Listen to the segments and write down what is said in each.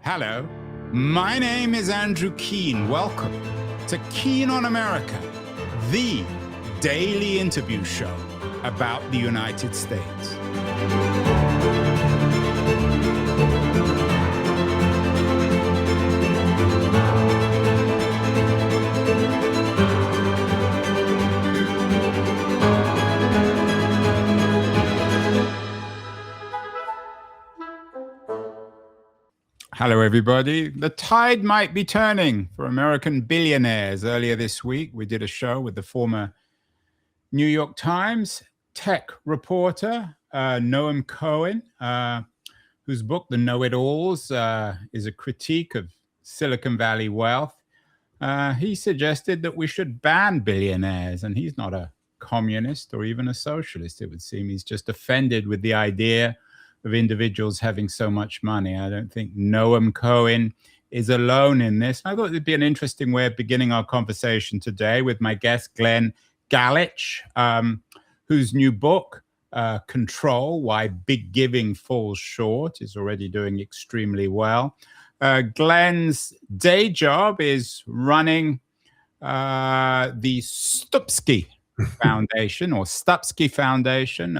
Hello, my name is Andrew Keane. Welcome to Keane on America, the daily interview show about the United States. Hello, everybody. The tide might be turning for American billionaires. Earlier this week, we did a show with the former New York Times tech reporter, Noam Cohen, whose book, The Know-It-Alls, is a critique of Silicon Valley wealth. He suggested that we should ban billionaires, and he's not a communist or even a socialist, it would seem. He's just offended with the idea of individuals having so much money. I don't think Noam Cohen is alone in this. I thought it'd be an interesting way of beginning our conversation today with my guest, Glen Galaich, whose new book, Control, Why Big Giving Falls Short, is already doing extremely well. Glen's day job is running the Stupski Foundation, or Stupski Foundation,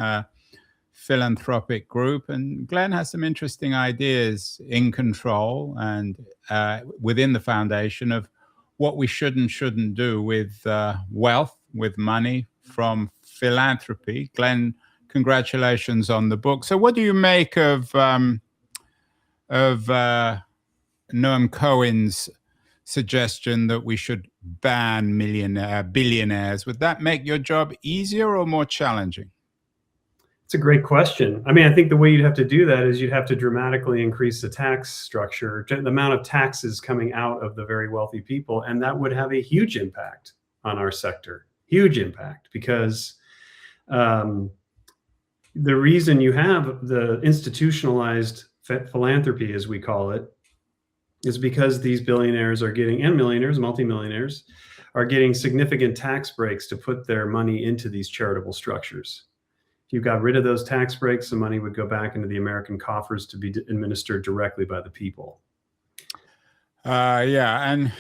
philanthropic group, and Glen has some interesting ideas in Control and within the foundation of what we should and shouldn't do with wealth, with money from philanthropy. Glen, congratulations on the book. So what do you make of Noam Cohen's suggestion that we should ban billionaires? Would that make your job easier or more challenging? It's a great question. I mean, I think the way you'd have to do that is you'd have to dramatically increase the tax structure, the amount of taxes coming out of the very wealthy people, and that would have a huge impact on our sector. Huge impact, because the reason you have the institutionalized philanthropy, as we call it, is because these billionaires are getting, and millionaires, multimillionaires, are getting significant tax breaks to put their money into these charitable structures. If you got rid of those tax breaks, the money would go back into the American coffers to be administered directly by the people. Yeah, and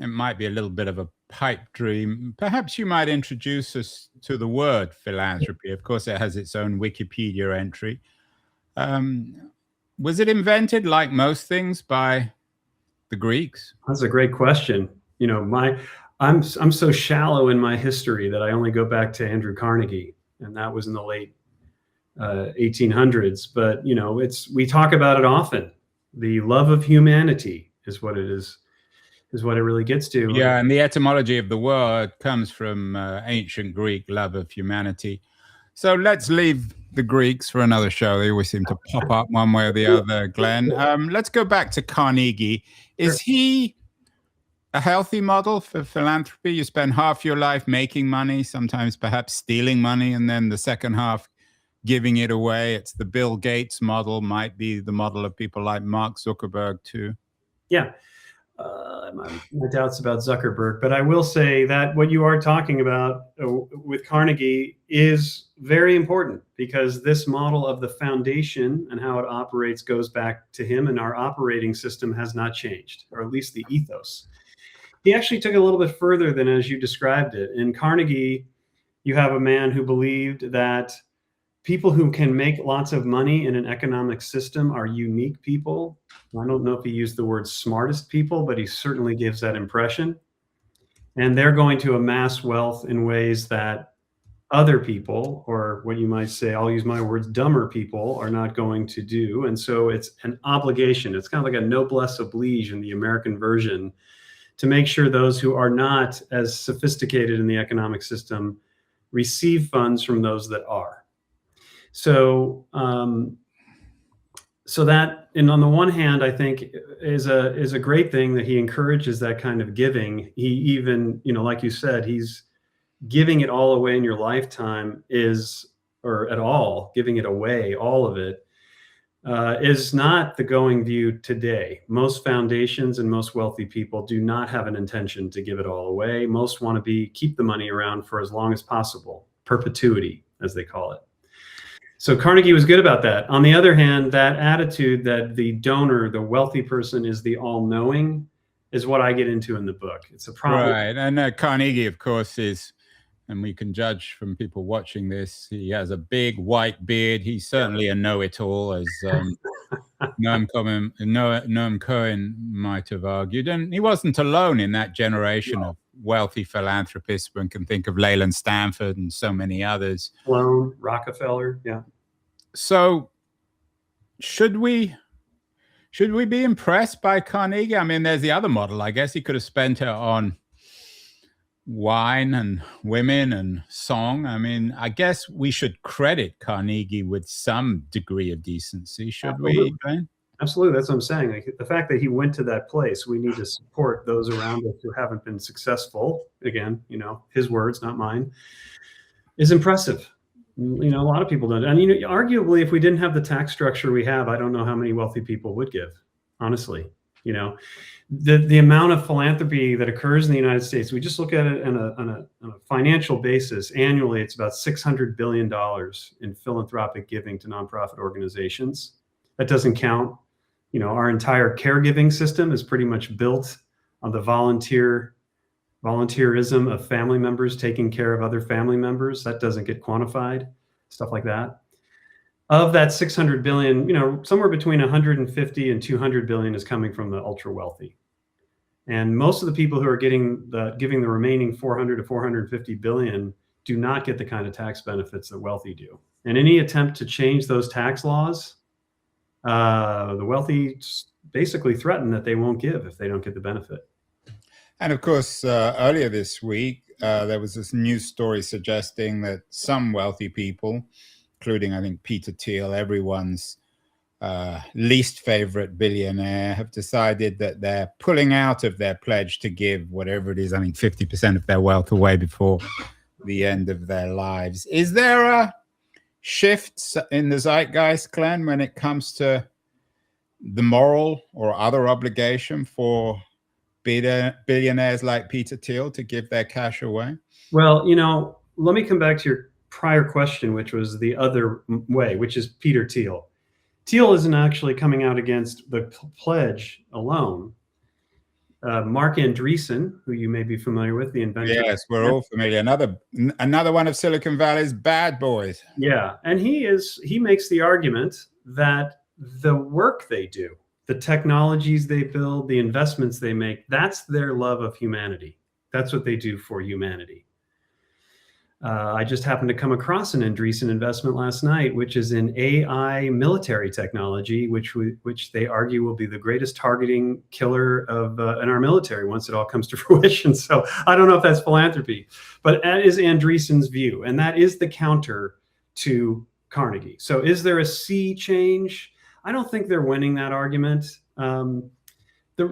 it might be a little bit of a pipe dream. Perhaps you might introduce us to the word philanthropy. Of course, it has its own Wikipedia entry. Was it invented, like most things, by the Greeks? That's a great question. You know, I'm so shallow in my history that I only go back to Andrew Carnegie, and that was in the late 1800s. But you know, we talk about it often. The love of humanity is what it is what it really gets to. Yeah, and the etymology of the word comes from ancient Greek, love of humanity. So let's leave the Greeks for another show. They always seem to pop up one way or the other, Glen. Let's go back to Carnegie. Is he a healthy model for philanthropy? You spend half your life making money, sometimes perhaps stealing money, and then the second half giving it away. It's the Bill Gates model, might be the model of people like Mark Zuckerberg too. Yeah, my doubts about Zuckerberg, but I will say that what you are talking about with Carnegie is very important, because this model of the foundation and how it operates goes back to him, and our operating system has not changed, or at least the ethos. He actually took it a little bit further than as you described it. In Carnegie, you have a man who believed that people who can make lots of money in an economic system are unique people. I don't know if he used the word smartest people, but he certainly gives that impression. And they're going to amass wealth in ways that other people, or what you might say, I'll use my words, dumber people, are not going to do. And so it's an obligation. It's kind of like a noblesse oblige in the American version, to make sure those who are not as sophisticated in the economic system receive funds from those that are. So, so that, and on the one hand, I think is a great thing that he encourages that kind of giving. He even, you know, like you said, he's giving it all away in your lifetime or at all, giving it away, all of it, is not the going view today. Most foundations and most wealthy people do not have an intention to give it all away. Most want to keep the money around for as long as possible, perpetuity, as they call it. So Carnegie was good about that. On the other hand, that attitude that the donor, the wealthy person, is the all-knowing is what I get into in the book. It's a problem. Right. And Carnegie, of course, is, and we can judge from people watching this, he has a big white beard. He's certainly a know-it-all, as Noam Cohen might have argued. And he wasn't alone in that generation of wealthy philanthropists. One can think of Leland Stanford and so many others. Sloan, Rockefeller, yeah. So should we be impressed by Carnegie? I mean, there's the other model. I guess he could have spent it on wine and women and song. I mean, I guess we should credit Carnegie with some degree of decency, should we, Glenn? Absolutely. That's what I'm saying. Like, the fact that he went to that place, we need to support those around us who haven't been successful. Again, his words, not mine, is impressive. A lot of people don't. And, arguably, if we didn't have the tax structure we have, I don't know how many wealthy people would give, honestly. The amount of philanthropy that occurs in the United States, we just look at it on a financial basis. Annually, it's about $600 billion in philanthropic giving to nonprofit organizations. That doesn't count, our entire caregiving system is pretty much built on the volunteerism of family members taking care of other family members. That doesn't get quantified, stuff like that. Of that 600 billion, somewhere between 150 and 200 billion is coming from the ultra wealthy. And most of the people who are giving the remaining 400 to 450 billion do not get the kind of tax benefits that wealthy do. And any attempt to change those tax laws, the wealthy basically threaten that they won't give if they don't get the benefit. And of course, earlier this week, there was this news story suggesting that some wealthy people, including, I think, Peter Thiel, everyone's least favorite billionaire, have decided that they're pulling out of their pledge to give whatever it is, I think 50% of their wealth away before the end of their lives. Is there a shift in the zeitgeist, Glenn, when it comes to the moral or other obligation for billionaires like Peter Thiel to give their cash away? Well, let me come back to your prior question, which was the other way, which is Peter Thiel. Thiel isn't actually coming out against the pledge alone. Mark Andreessen, who you may be familiar with, the inventor. Yes, we're all familiar. Another one of Silicon Valley's bad boys. Yeah, and he makes the argument that the work they do, the technologies they build, the investments they make, that's their love of humanity. That's what they do for humanity. I just happened to come across an Andreessen investment last night, which is in AI military technology, which they argue will be the greatest targeting killer of in our military once it all comes to fruition. So I don't know if that's philanthropy, but that is Andreessen's view, and that is the counter to Carnegie. So is there a sea change? I don't think they're winning that argument. The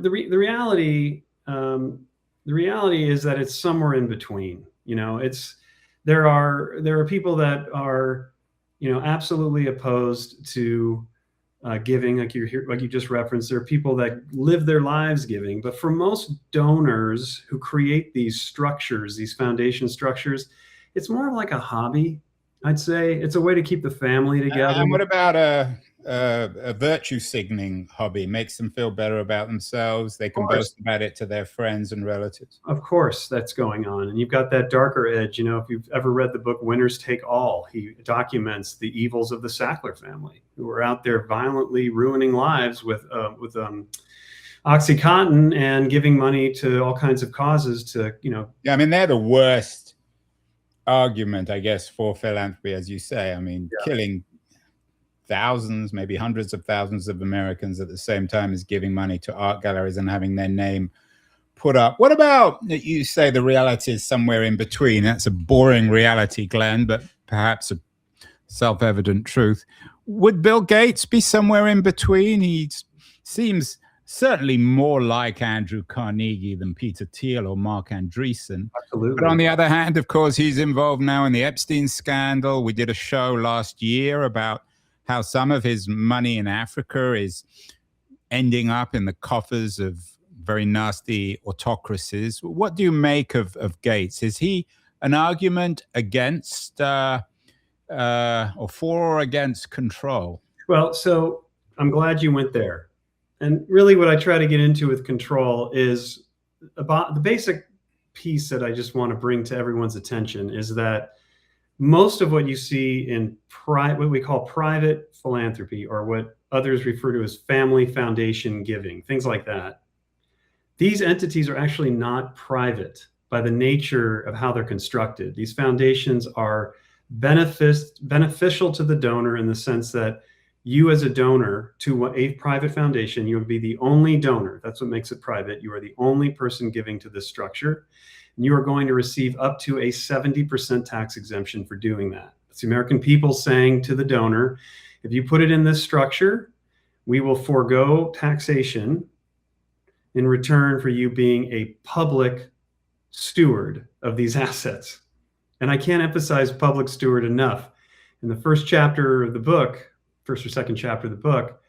reality is that it's somewhere in between. There are people that are, absolutely opposed to giving, like you just referenced. There are people that live their lives giving, but for most donors who create these structures, these foundation structures, it's more of like a hobby. I'd say it's a way to keep the family together. And what about a virtue signaling hobby? Makes them feel better about themselves. They can boast about it to their friends and relatives. Of course, that's going on. And you've got that darker edge. If you've ever read the book Winners Take All, he documents the evils of the Sackler family, who are out there violently ruining lives with OxyContin and giving money to all kinds of causes to, Yeah, I mean, they're the worst argument, I guess, for philanthropy, as you say. I mean, killing thousands, maybe hundreds of thousands of Americans at the same time as giving money to art galleries and having their name put up. What about, you say the reality is somewhere in between? That's a boring reality, Glenn, but perhaps a self-evident truth. Would Bill Gates be somewhere in between? He seems certainly more like Andrew Carnegie than Peter Thiel or Mark Andreessen. Absolutely. But on the other hand, of course, he's involved now in the Epstein scandal. We did a show last year about how some of his money in Africa is ending up in the coffers of very nasty autocracies. What do you make of Gates? Is he an argument against or for or against control? Well, so I'm glad you went there. And really, what I try to get into with control is about the basic piece that I just want to bring to everyone's attention is that most of what you see in what we call private philanthropy, or what others refer to as family foundation giving, things like that, these entities are actually not private by the nature of how they're constructed. These foundations are beneficial to the donor in the sense that you, as a donor to a private foundation, you would be the only donor. That's what makes it private. You are the only person giving to this structure. And you are going to receive up to a 70% tax exemption for doing that. It's the American people saying to the donor, if you put it in this structure, we will forego taxation in return for you being a public steward of these assets. And I can't emphasize public steward enough. In the first chapter of the book, first or second chapter of the book,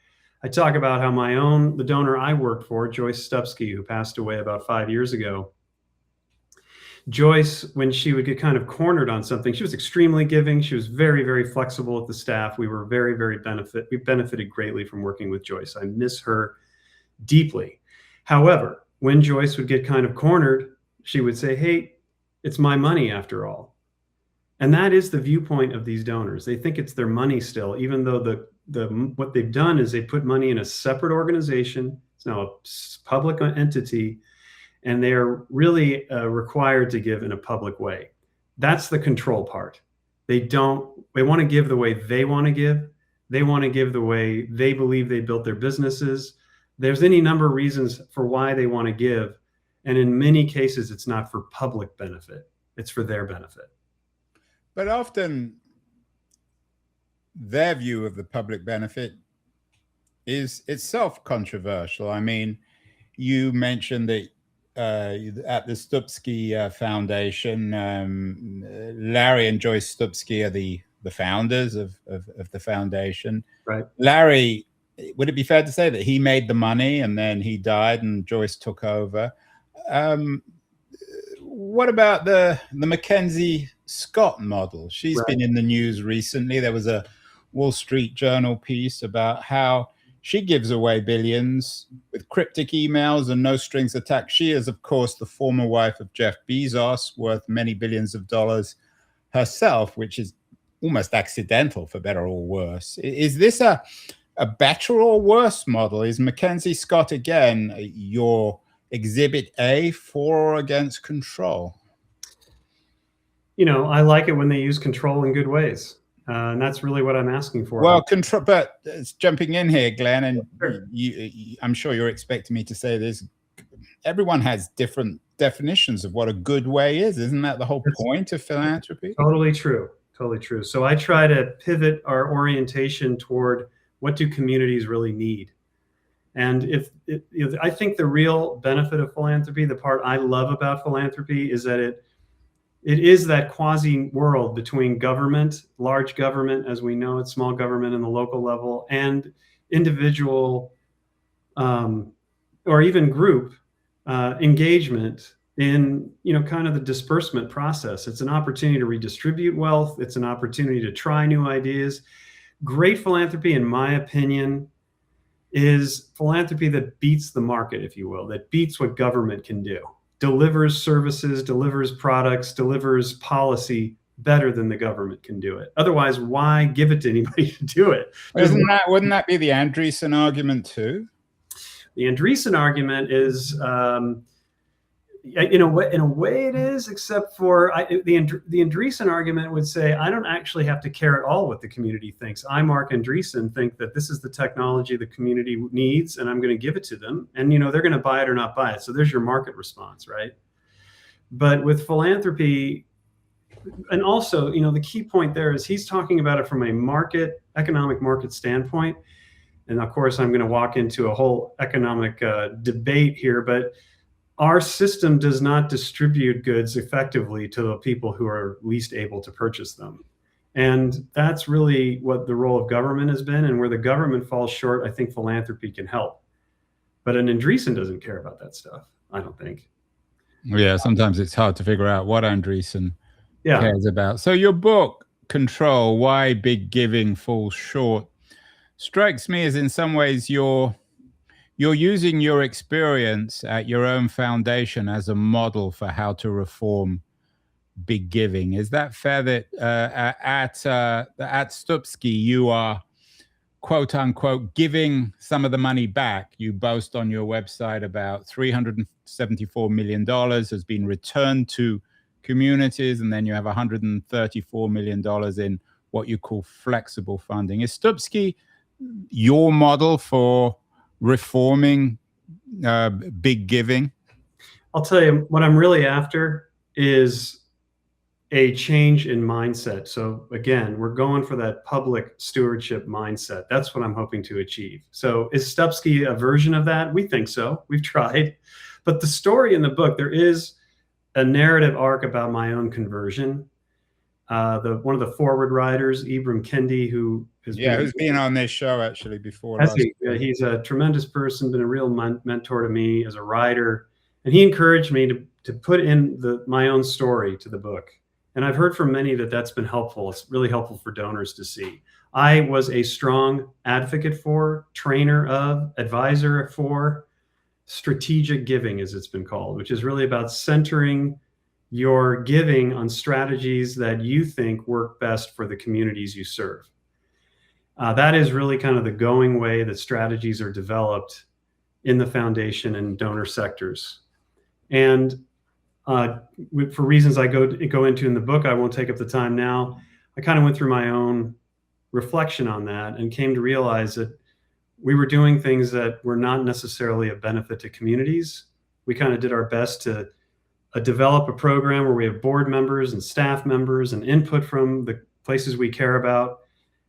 I talk about how the donor I worked for, Joyce Stupsky, who passed away about 5 years ago, Joyce, when she would get kind of cornered on something, she was extremely giving. She was very, very flexible with the staff. We were we benefited greatly from working with Joyce. I miss her deeply. However, when Joyce would get kind of cornered, she would say, hey, it's my money after all. And that is the viewpoint of these donors. They think it's their money still, even though what they've done is they put money in a separate organization. It's now a public entity, and they are really required to give in a public way. That's the control part. They want to give the way they want to give. They want to give the way they believe they built their businesses. There's any number of reasons for why they want to give. And in many cases, it's not for public benefit. It's for their benefit. But often their view of the public benefit is itself controversial. I mean, you mentioned that at the Stupsky Foundation, Larry and Joyce Stupsky are the founders of the foundation. Right. Larry, would it be fair to say that he made the money and then he died and Joyce took over? What about the Mackenzie Scott model? She's been in the news recently. There was a Wall Street Journal piece about how she gives away billions with cryptic emails and no strings attached. She is, of course, the former wife of Jeff Bezos, worth many billions of dollars herself, which is almost accidental, for better or worse. Is this a better or worse model? Is Mackenzie Scott, again, your exhibit A, for or against control? You know, I like it when they use control in good ways. And that's really what I'm asking for. Well, control, but jumping in here, Glenn, and sure. I'm sure you're expecting me to say this. Everyone has different definitions of what a good way is. Isn't that the whole point of philanthropy? Totally true. Totally true. So I try to pivot our orientation toward what do communities really need. And I think the real benefit of philanthropy, the part I love about philanthropy, is that it is that quasi world between government, large government, as we know it, small government in the local level, and individual or even group engagement in, kind of the disbursement process. It's an opportunity to redistribute wealth. It's an opportunity to try new ideas. Great philanthropy, in my opinion, is philanthropy that beats the market, if you will, that beats what government can do. Delivers services, delivers products, delivers policy better than the government can do it. Otherwise, why give it to anybody to do it? Wouldn't that be the Andreessen argument too? The Andreessen argument is, in a way it is, except for the Andreessen argument would say, I don't actually have to care at all what the community thinks. I, Mark Andreessen, think that this is the technology the community needs, and I'm going to give it to them. And, they're going to buy it or not buy it. So there's your market response, right? But with philanthropy, and also, the key point there is he's talking about it from a economic market standpoint. And of course, I'm going to walk into a whole economic debate here, but our system does not distribute goods effectively to the people who are least able to purchase them. And that's really what the role of government has been. And where the government falls short, I think philanthropy can help. But an Andreessen doesn't care about that stuff, I don't think. Yeah, sometimes it's hard to figure out what Andreessen cares about. So your book, control, why big giving falls short, strikes me as in some ways you're using your experience at your own foundation as a model for how to reform big giving. Is that fair? That at Stupski you are quote unquote giving some of the money back. You boast on your website about $374 million has been returned to communities, and then you have $134 million in what you call flexible funding. Is Stupski your model for reforming big giving? I'll tell you, what I'm really after is a change in mindset. So again, we're going for that public stewardship mindset. That's what I'm hoping to achieve. So is Stupski a version of that? We think so. We've tried. But the story in the book, there is a narrative arc about my own conversion. One of the forward writers, Ibram Kendi, who's been on this show actually before. He's a tremendous person, been a real mentor to me as a writer, and he encouraged me to put in my own story to the book. And I've heard from many that that's been helpful. It's really helpful for donors to see. I was a strong advocate for, trainer of, advisor for strategic giving, as it's been called, which is really about centering your giving on strategies that you think work best for the communities you serve. That is really kind of the going way that strategies are developed in the foundation and donor sectors. And for reasons I go into in the book, I won't take up the time now. I kind of went through my own reflection on that and came to realize that we were doing things that were not necessarily of benefit to communities. We kind of did our best to develop a program where we have board members and staff members and input from the places we care about,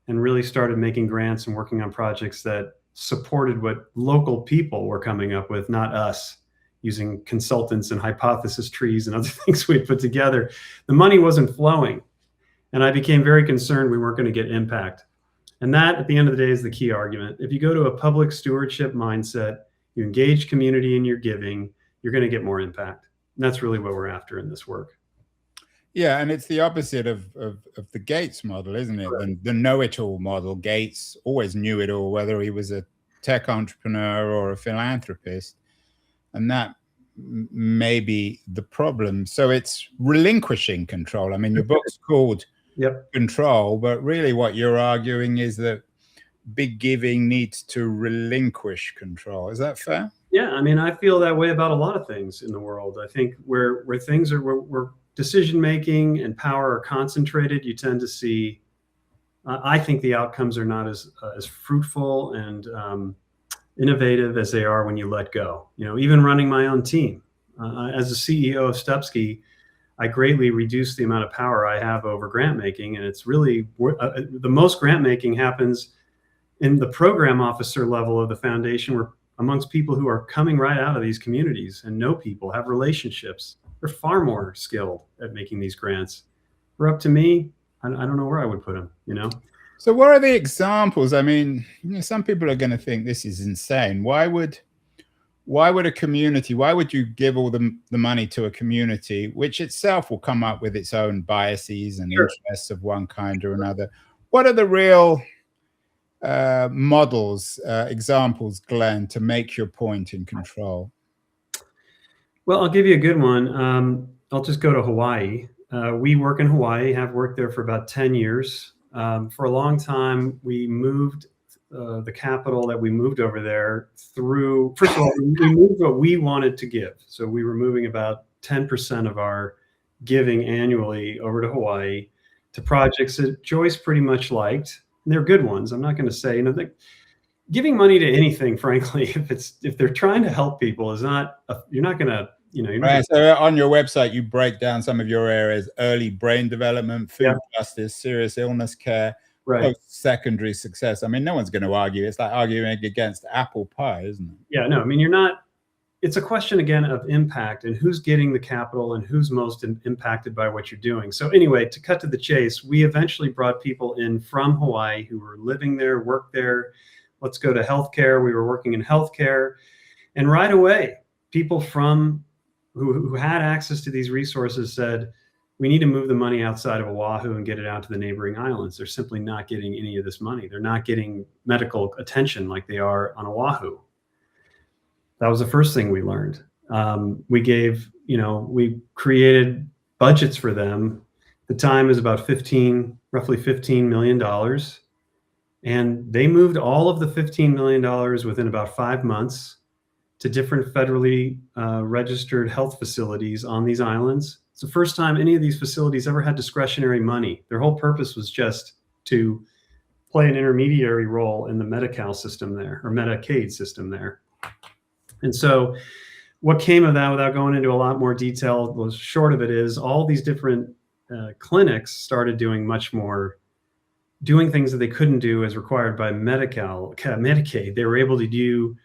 and really started making grants and working on projects that supported what local people were coming up with, not us, using consultants and hypothesis trees and other things we put together. The money wasn't flowing. And I became very concerned we weren't going to get impact. And that, at the end of the day, is the key argument. If you go to a public stewardship mindset, you engage community in your giving, you're going to get more impact. And that's really what we're after in this work. Yeah, and it's the opposite of the Gates model, isn't it? Right. The know-it-all model. Gates always knew it all, whether he was a tech entrepreneur or a philanthropist. And that may be the problem. So it's relinquishing control. I mean, your book's called Control, but really what you're arguing is that big giving needs to relinquish control. Is that fair? Yeah, I mean, I feel that way about a lot of things in the world. I think where things are, where decision-making and power are concentrated, you tend to see, I think the outcomes are not as fruitful and innovative as they are when you let go. You know, even running my own team. As a CEO of Stupski, I greatly reduced the amount of power I have over grant making. And it's really, the most grant making happens in the program officer level of the foundation, where amongst people who are coming right out of these communities and know people, have relationships. They're far more skilled at making these grants. We're up to me. I don't know where I would put them, you know? So what are the examples? I mean, you know, some people are going to think this is insane. Why would a community, why would you give all the money to a community, which itself will come up with its own biases and interests of one kind or another? What are the real models, examples, Glenn, to make your point in control? Well, I'll give you a good one. I'll just go to Hawaii. We work in Hawaii, have worked there for about 10 years. For a long time, we moved the capital that we moved over there through, first of all, we moved what we wanted to give. So we were moving about 10% of our giving annually over to Hawaii to projects that Joyce pretty much liked. And they're good ones. I'm not going to say, you know, giving money to anything, frankly, if they're trying to help people, is not, you're not going to, you know. Right. So on your website, you break down some of your areas: early brain development, food justice, serious illness care, post-secondary success. I mean, no one's going to argue. It's like arguing against apple pie, isn't it? Yeah, no, I mean, you're not. It's a question, again, of impact and who's getting the capital and who's most impacted by what you're doing. So anyway, to cut to the chase, we eventually brought people in from Hawaii who were living there, worked there. Let's go to healthcare. We were working in healthcare. And right away, people from who had access to these resources said, we need to move the money outside of Oahu and get it out to the neighboring islands. They're simply not getting any of this money. They're not getting medical attention like they are on Oahu. That was the first thing we learned. We created budgets for them. The time is about roughly $15 million. And they moved all of the $15 million within about 5 months to different federally registered health facilities on these islands. It's the first time any of these facilities ever had discretionary money. Their whole purpose was just to play an intermediary role in the Medi-Cal system there, or Medicaid system there. And so what came of that, without going into a lot more detail, was short of it is all these different clinics started doing things that they couldn't do as required by Medicaid. They were able to do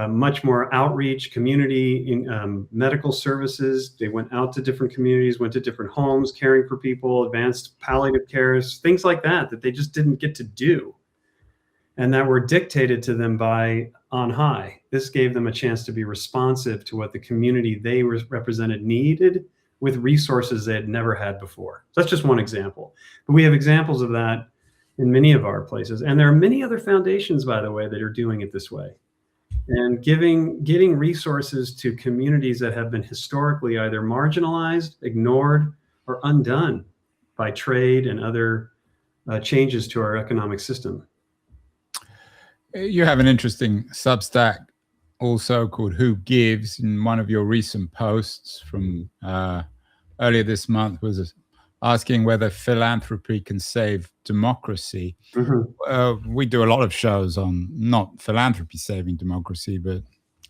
much more outreach, community medical services. They went out to different communities, went to different homes, caring for people, advanced palliative cares, things like that they just didn't get to do, and that were dictated to them by on high. This gave them a chance to be responsive to what the community they represented needed, with resources they had never had before. So that's just one example. But we have examples of that in many of our places. And there are many other foundations, by the way, that are doing it this way. And getting resources to communities that have been historically either marginalized, ignored, or undone by trade and other changes to our economic system. You have an interesting Substack also called Who Gives. In one of your recent posts from earlier this month was asking whether philanthropy can save democracy. Mm-hmm. We do a lot of shows on not philanthropy saving democracy, but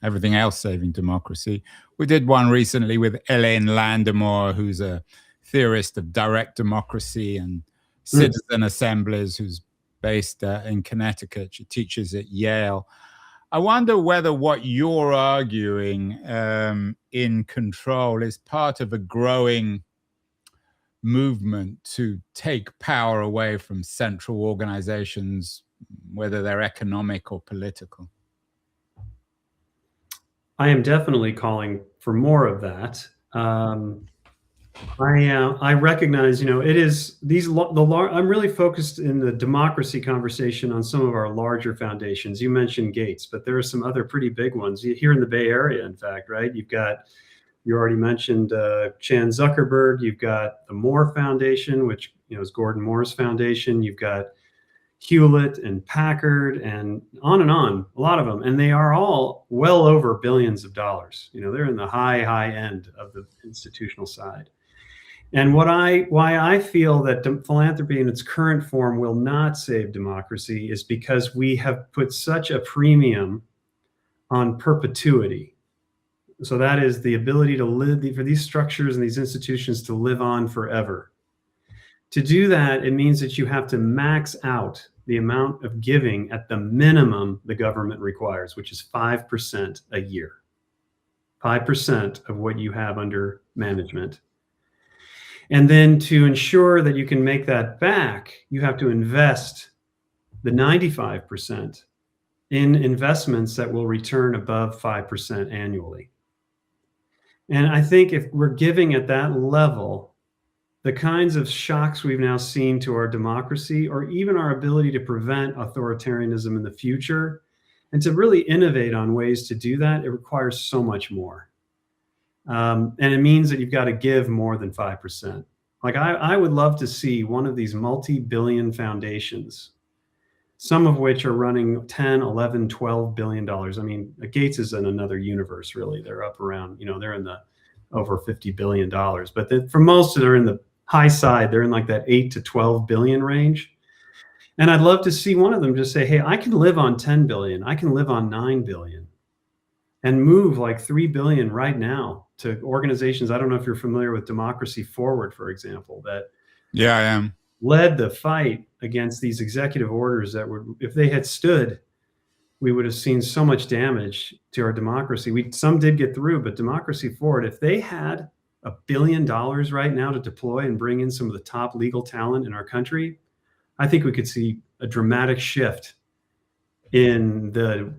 everything else saving democracy. We did one recently with Elaine Landemore, who's a theorist of direct democracy and citizen assemblies, who's based in Connecticut. She teaches at Yale. I wonder whether what you're arguing in Control is part of a growing movement to take power away from central organizations, whether they're economic or political. I am definitely calling for more of that. I recognize, it is I'm really focused in the democracy conversation on some of our larger foundations. You mentioned Gates, but there are some other pretty big ones here in the Bay Area, in fact, right? You already mentioned Chan Zuckerberg. You've got the Moore Foundation, which is Gordon Moore's foundation. You've got Hewlett and Packard and on, a lot of them. And they are all well over billions of dollars. They're in the high end of the institutional side. And why I feel that philanthropy in its current form will not save democracy is because we have put such a premium on perpetuity. So that is the ability to live, for these structures and these institutions to live on forever. To do that, it means that you have to max out the amount of giving at the minimum the government requires, which is 5% a year. 5% of what you have under management. And then to ensure that you can make that back, you have to invest the 95% in investments that will return above 5% annually. And I think if we're giving at that level, the kinds of shocks we've now seen to our democracy, or even our ability to prevent authoritarianism in the future, and to really innovate on ways to do that, it requires so much more. And it means that you've got to give more than 5%. Like I would love to see one of these multi-billion foundations, some of which are running 10, 11, 12 billion dollars. I mean, Gates is in another universe, really. They're up around, they're in the over $50 billion. But for most, they're in the high side. They're in like that 8 to 12 billion range. And I'd love to see one of them just say, hey, I can live on 10 billion. I can live on 9 billion. And move like 3 billion right now to organizations. I don't know if you're familiar with Democracy Forward, for example, that yeah, I am. Led the fight against these executive orders that would, if they had stood, we would have seen so much damage to our democracy. Some did get through, but Democracy Forward, if they had $1 billion right now to deploy and bring in some of the top legal talent in our country, I think we could see a dramatic shift in the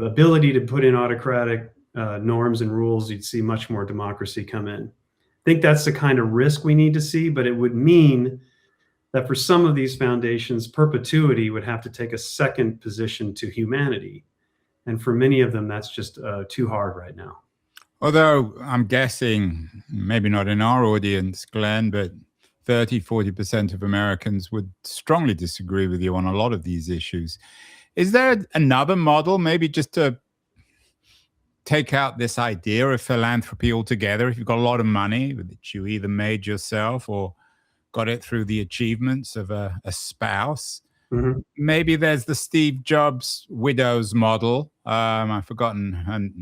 ability to put in autocratic norms and rules. You'd see much more democracy come in. think that's the kind of risk we need to see, but it would mean that for some of these foundations, perpetuity would have to take a second position to humanity. And for many of them, that's just too hard right now. Although I'm guessing, maybe not in our audience, Glenn, but 30-40% of Americans would strongly disagree with you on a lot of these issues. Is there another model, maybe just to take out this idea of philanthropy altogether? If you've got a lot of money that you either made yourself or got it through the achievements of a spouse, maybe there's the Steve Jobs widow's model. I've forgotten.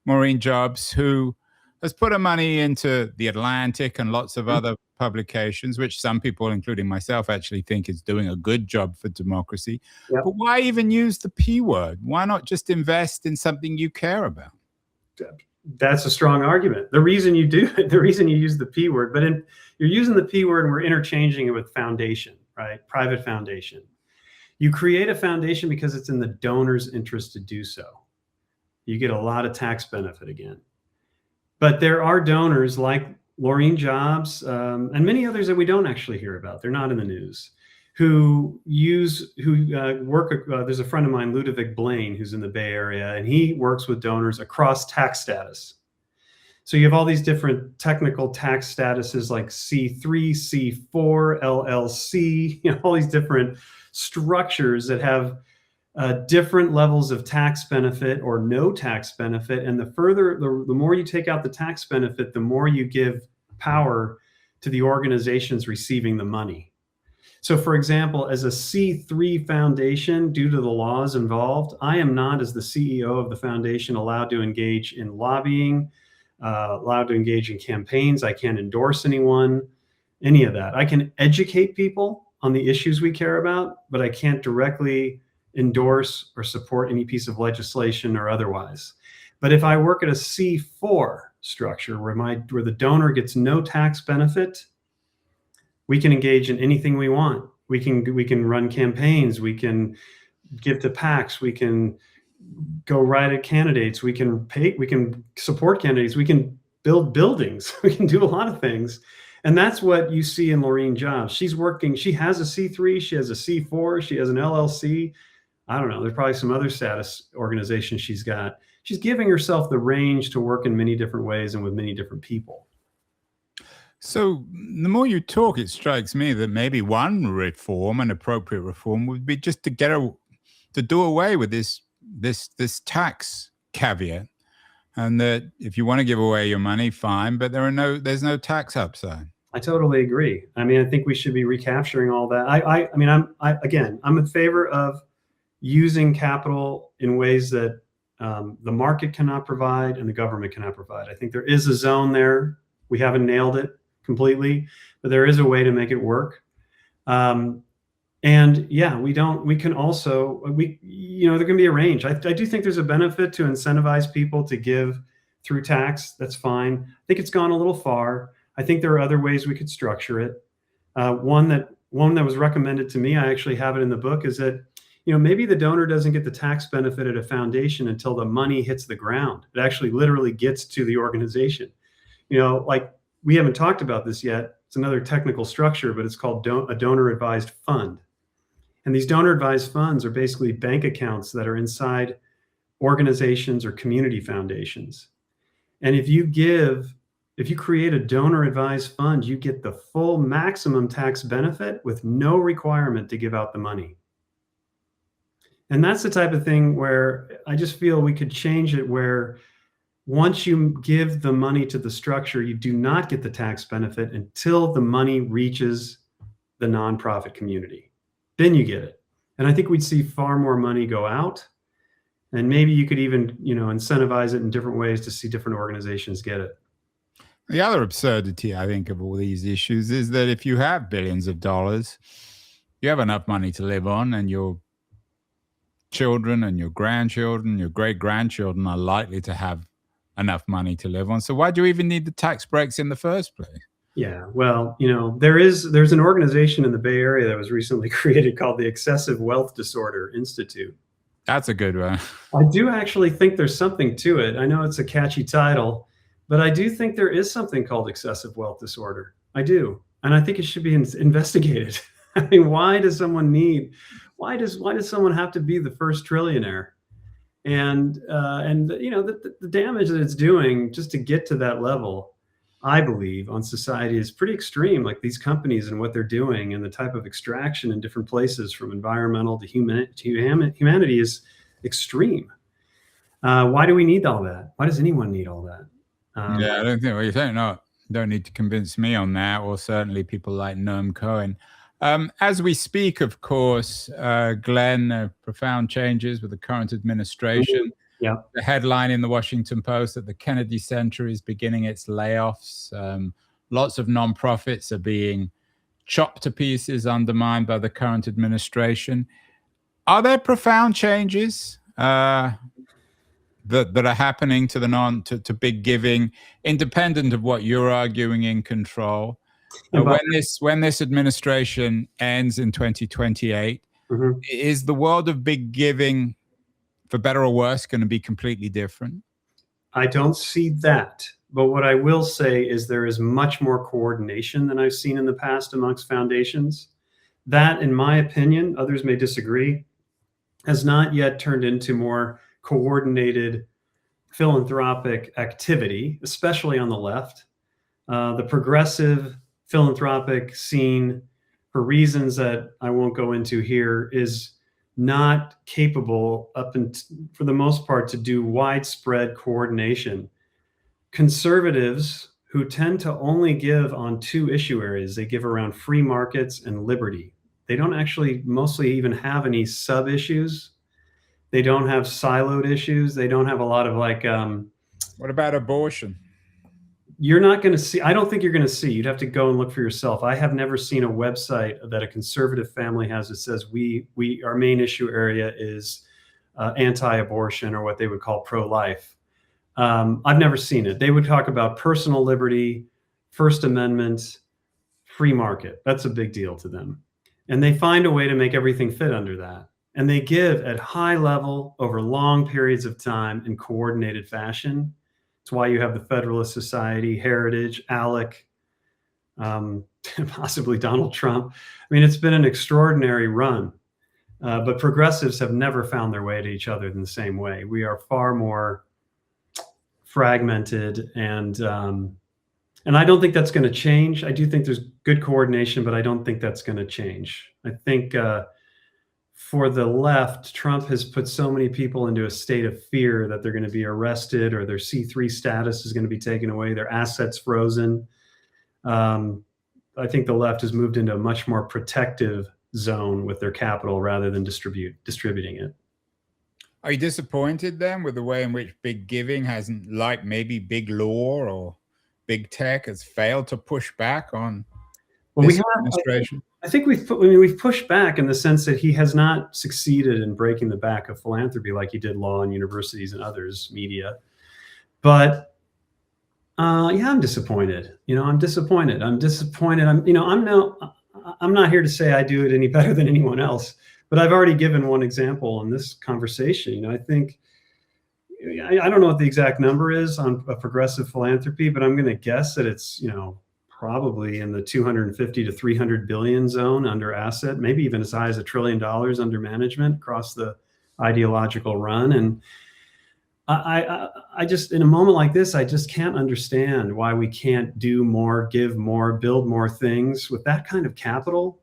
Maureen Jobs, who has put her money into the Atlantic and lots of other publications, which some people, including myself, actually think is doing a good job for democracy. Yep. But why even use the P word? Why not just invest in something you care about? That's a strong argument. The reason you use the P word, but you're using the P word and we're interchanging it with foundation, right? Private foundation. You create a foundation because it's in the donor's interest to do so. You get a lot of tax benefit again. But there are donors like Laureen Jobs and many others that we don't actually hear about. They're not in the news. There's a friend of mine, Ludovic Blaine, who's in the Bay Area, and he works with donors across tax status. So you have all these different technical tax statuses like C3, C4, LLC, all these different structures that have different levels of tax benefit or no tax benefit. And the more you take out the tax benefit, the more you give power to the organizations receiving the money. So for example, as a C3 foundation, due to the laws involved, I am not, as the CEO of the foundation, allowed to engage in lobbying, allowed to engage in campaigns. I can't endorse anyone, any of that. I can educate people on the issues we care about, but I can't directly endorse or support any piece of legislation or otherwise. But if I work at a C4 structure where the donor gets no tax benefit, we can engage in anything we want. We can run campaigns. We can give to PACs. We can go write at candidates. We can support candidates. We can build buildings. We can do a lot of things. And that's what you see in Laureen Jobs. She has a C3, she has a C4, she has an LLC. I don't know, there's probably some other status organization she's got. She's giving herself the range to work in many different ways and with many different people. So the more you talk, it strikes me that maybe one reform, an appropriate reform, would be just to do away with this tax caveat, and that if you want to give away your money, fine, but there's no tax upside. I totally agree. I mean, I think we should be recapturing all that. I'm in favor of using capital in ways that the market cannot provide and the government cannot provide. I think there is a zone there. We haven't nailed it completely, but there is a way to make it work. And yeah, there can be a range. I do think there's a benefit to incentivize people to give through tax. That's fine. I think it's gone a little far. I think there are other ways we could structure it. One that was recommended to me, I actually have it in the book, is that maybe the donor doesn't get the tax benefit at a foundation until the money hits the ground. It actually literally gets to the organization. Like, we haven't talked about this yet. It's another technical structure, but it's called a donor advised fund. And these donor advised funds are basically bank accounts that are inside organizations or community foundations. And if you create a donor advised fund, you get the full maximum tax benefit with no requirement to give out the money. And that's the type of thing where I just feel we could change it, where once you give the money to the structure, you do not get the tax benefit until the money reaches the nonprofit community. Then you get it. And I think we'd see far more money go out. And maybe you could even, incentivize it in different ways to see different organizations get it. The other absurdity, I think, of all these issues is that if you have billions of dollars, you have enough money to live on, and your children and your grandchildren, your great-grandchildren are likely to have enough money to live on. So why do you even need the tax breaks in the first place? Yeah, well, there's an organization in the Bay Area that was recently created called the Excessive Wealth Disorder Institute. That's a good one. I do actually think there's something to it. I know it's a catchy title, but I do think there is something called excessive wealth disorder. I do. And I think it should be investigated. I mean, why does someone have to be the first trillionaire? And the damage that it's doing just to get to that level, I believe, on society is pretty extreme. Like these companies and what they're doing and the type of extraction in different places from environmental to humanity is extreme. Why do we need all that? Why does anyone need all that? Yeah, I don't think, well, you don't need to convince me on that, or certainly people like Noam Cohen. As we speak, of course, Glen, profound changes with the current administration. Yeah. The headline in the Washington Post that the Kennedy Center is beginning its layoffs. Lots of nonprofits are being chopped to pieces, undermined by the current administration. Are there profound changes that are happening to big giving, independent of what you're arguing in control? When this administration ends in 2028, is the world of big giving, for better or worse, going to be completely different? I don't see that. But what I will say is there is much more coordination than I've seen in the past amongst foundations. That, in my opinion, others may disagree, has not yet turned into more coordinated philanthropic activity, especially on the left. The progressive philanthropic scene, for reasons that I won't go into here, is not capable, for the most part, to do widespread coordination. Conservatives, who tend to only give on two issue areas, they give around free markets and liberty. They don't actually mostly even have any sub issues. They don't have siloed issues. They don't have a lot of what about abortion? You're not going to see, I don't think you're going to see, you'd have to go and look for yourself. I have never seen a website that a conservative family has that says our main issue area is anti-abortion, or what they would call pro-life. I've never seen it. They would talk about personal liberty, First Amendment, free market. That's a big deal to them. And they find a way to make everything fit under that. And they give at high level over long periods of time in coordinated fashion. It's why you have the Federalist Society, Heritage, ALEC, possibly Donald Trump. I mean, it's been an extraordinary run, but progressives have never found their way to each other in the same way. We are far more fragmented, and I don't think that's going to change. I do think there's good coordination, but I don't think that's going to change. I think for the left, Trump has put so many people into a state of fear that they're going to be arrested, or their C3 status is going to be taken away, their assets frozen. I think the left has moved into a much more protective zone with their capital rather than distributing it. Are you disappointed then with the way in which big giving hasn't, like maybe big law or big tech, has failed to push back on this administration? I think we've pushed back in the sense that he has not succeeded in breaking the back of philanthropy like he did law and universities and others, media. But yeah, I'm disappointed. I'm disappointed. I'm not here to say I do it any better than anyone else, but I've already given one example in this conversation. I think, I don't know what the exact number is on a progressive philanthropy, but I'm going to guess that it's, probably in the 250 to 300 billion zone under asset, maybe even as high as $1 trillion under management across the ideological run. And I just, in a moment like this, I just can't understand why we can't do more, give more, build more things with that kind of capital.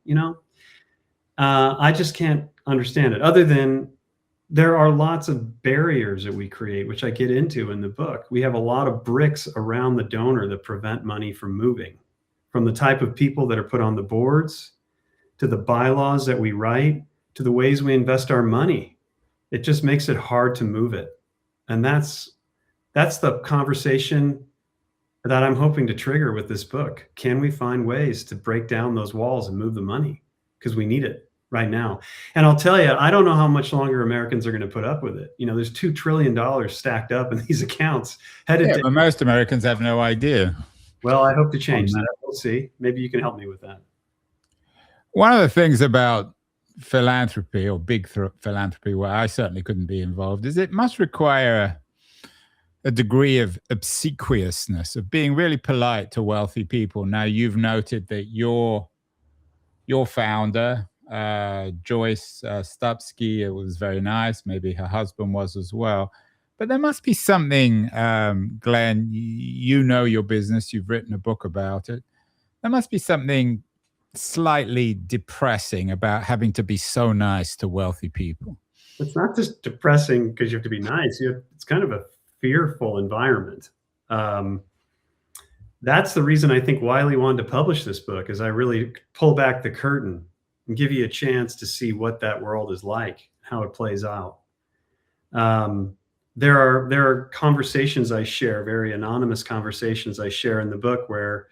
I just can't understand it, other than there are lots of barriers that we create, which I get into in the book. We have a lot of bricks around the donor that prevent money from moving, from the type of people that are put on the boards, to the bylaws that we write, to the ways we invest our money. It just makes it hard to move it. And that's the conversation that I'm hoping to trigger with this book. Can we find ways to break down those walls and move the money? Because we need it right now. And I'll tell you, I don't know how much longer Americans are going to put up with it. There's $2 trillion stacked up in these accounts. But most Americans have no idea. Well, I hope to change that. We'll see. Maybe you can help me with that. One of the things about philanthropy or big philanthropy, where I certainly couldn't be involved, is it must require a degree of obsequiousness, of being really polite to wealthy people. Now, you've noted that your founder, Joyce Stupsky, it was very nice. Maybe her husband was as well. But there must be something, Glenn, you know your business, you've written a book about it. There must be something slightly depressing about having to be so nice to wealthy people. It's not just depressing because you have to be nice. It's kind of a fearful environment. That's the reason I think Wiley wanted to publish this book, is I really pull back the curtain and give you a chance to see what that world is like, how it plays out. There are conversations I share, very anonymous conversations I share in the book where,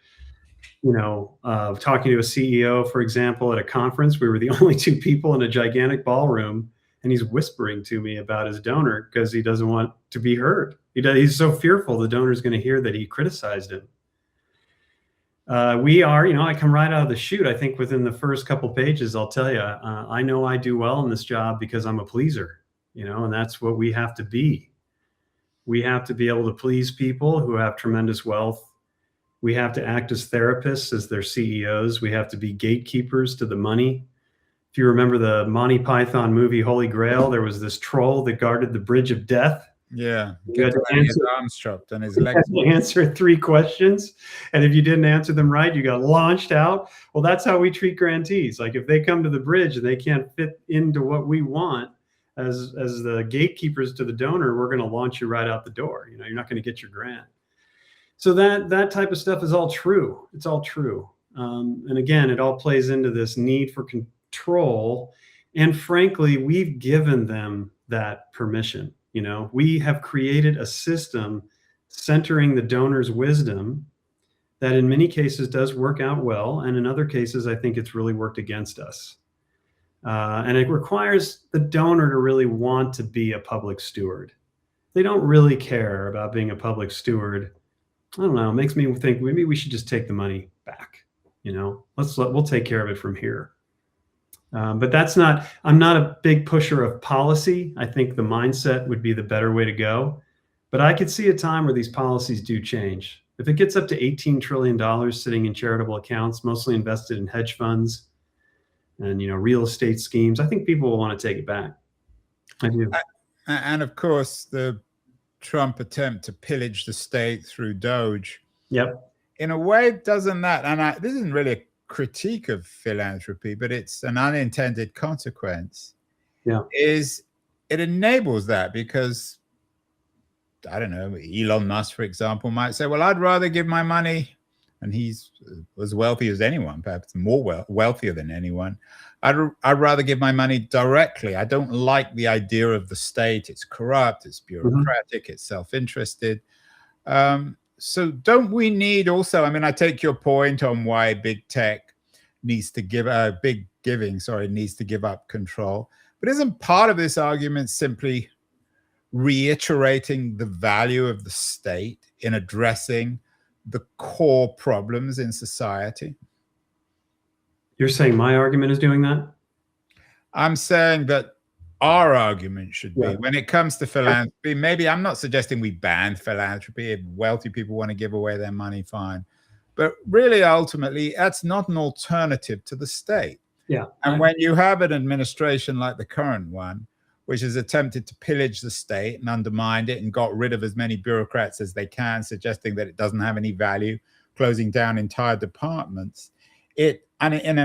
talking to a CEO, for example, at a conference, we were the only two people in a gigantic ballroom, and he's whispering to me about his donor because he doesn't want to be heard. He's so fearful the donor's going to hear that he criticized him. I come right out of the chute. I think within the first couple pages, I'll tell you, I know I do well in this job because I'm a pleaser, and that's what we have to be. We have to be able to please people who have tremendous wealth. We have to act as therapists, as their CEOs. We have to be gatekeepers to the money. If you remember the Monty Python movie, Holy Grail, there was this troll that guarded the bridge of death. Yeah, his arms chopped and his legs. You had to answer 3 questions, and if you didn't answer them right, you got launched out. Well, that's how we treat grantees. Like if they come to the bridge and they can't fit into what we want as the gatekeepers to the donor, we're going to launch you right out the door. You're not going to get your grant. So that type of stuff is all true. It's all true. And again, it all plays into this need for control. And frankly, we've given them that permission. We have created a system centering the donor's wisdom that in many cases does work out well. And in other cases, I think it's really worked against us. And it requires the donor to really want to be a public steward. They don't really care about being a public steward. I don't know. It makes me think maybe we should just take the money back. We'll take care of it from here. But I'm not a big pusher of policy. I think the mindset would be the better way to go. But I could see a time where these policies do change. If it gets up to $18 trillion sitting in charitable accounts, mostly invested in hedge funds and, real estate schemes, I think people will want to take it back. I do. And of course, the Trump attempt to pillage the state through Doge. Yep. In a way, doesn't that, and this isn't really a critique of philanthropy, but it's an unintended consequence. Yeah. Is it enables that because, I don't know, Elon Musk, for example, might say, well, I'd rather give my money, and he's as wealthy as anyone, perhaps more wealthier than anyone. I'd rather give my money directly. I don't like the idea of the state. It's corrupt, it's bureaucratic, it's self-interested. So don't we need also, I take your point on why big tech needs to give needs to give up control. But isn't part of this argument simply reiterating the value of the state in addressing the core problems in society? You're saying my argument is doing that? I'm saying that our argument should be, when it comes to philanthropy, maybe I'm not suggesting we ban philanthropy. If wealthy people want to give away their money, fine. But really, ultimately, that's not an alternative to the state. Yeah. And when you have an administration like the current one, which has attempted to pillage the state and undermined it and got rid of as many bureaucrats as they can, suggesting that it doesn't have any value, closing down entire departments, it, and in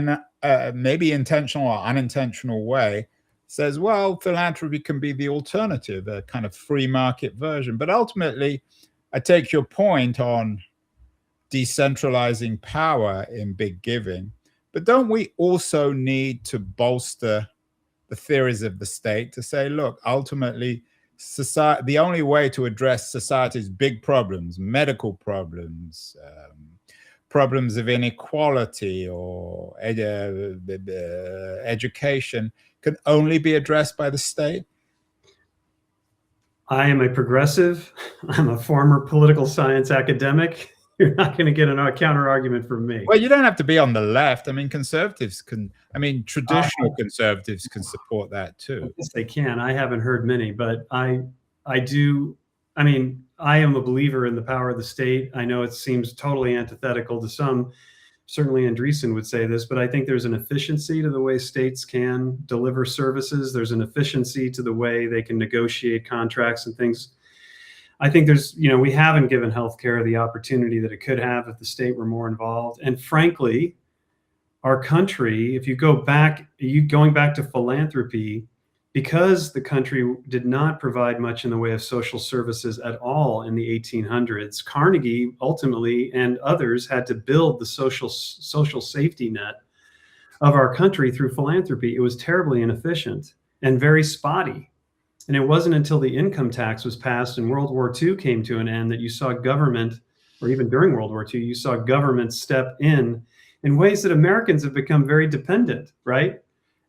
a maybe intentional or unintentional way, says, well, philanthropy can be the alternative, a kind of free market version. But ultimately, I take your point on decentralizing power in big giving. But don't we also need to bolster the theories of the state to say, look, ultimately, society, the only way to address society's big problems, medical problems, problems of inequality or education, can only be addressed by the state? I am a progressive. I'm a former political science academic. You're not going to get a counter argument from me. Well, you don't have to be on the left. I mean, traditional conservatives can support that too. Yes, they can. I haven't heard many, but I do. I mean, I am a believer in the power of the state. I know it seems totally antithetical to some. Certainly Andreessen would say this, but I think there's an efficiency to the way states can deliver services. There's an efficiency to the way they can negotiate contracts and things. I think we haven't given healthcare the opportunity that it could have if the state were more involved. And frankly, our country, if you going back to philanthropy, because the country did not provide much in the way of social services at all in the 1800s, Carnegie ultimately and others had to build the social safety net of our country through philanthropy. It was terribly inefficient and very spotty. And it wasn't until the income tax was passed and World War II came to an end that you saw government, or even during World War II, you saw government step in ways that Americans have become very dependent, right?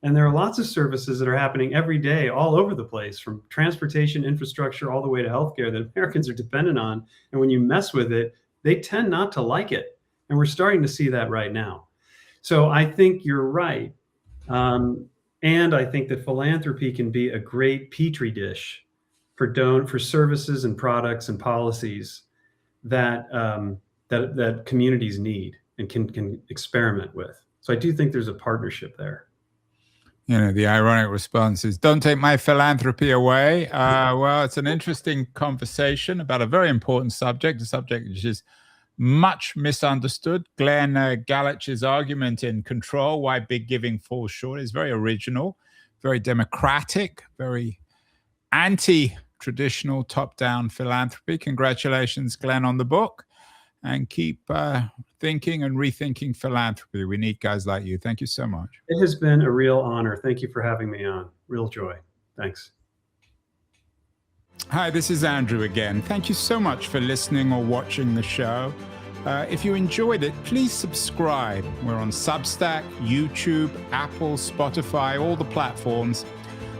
And there are lots of services that are happening every day all over the place, from transportation infrastructure all the way to healthcare, that Americans are dependent on. And when you mess with it, they tend not to like it. And we're starting to see that right now. So I think you're right. And I think that philanthropy can be a great petri dish for services and products and policies that that communities need and can experiment with. So I do think there's a partnership there. The ironic response is, don't take my philanthropy away. Well, it's an interesting conversation about a very important subject, a subject which is much misunderstood. Glen Galaич's argument in Control, Why Big Giving Falls Short, is very original, very democratic, very anti-traditional top-down philanthropy. Congratulations, Glen, on the book. And keep thinking and rethinking philanthropy. We need guys like you. Thank you so much. It has been a real honor. Thank you for having me on. Real joy. Thanks. Hi, this is Andrew again. Thank you so much for listening or watching the show. If you enjoyed it, please subscribe. We're on Substack, YouTube, Apple, Spotify, all the platforms.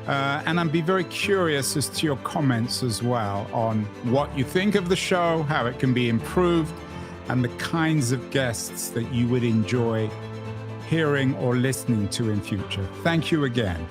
And I'd be very curious as to your comments as well on what you think of the show, how it can be improved, and the kinds of guests that you would enjoy hearing or listening to in future. Thank you again.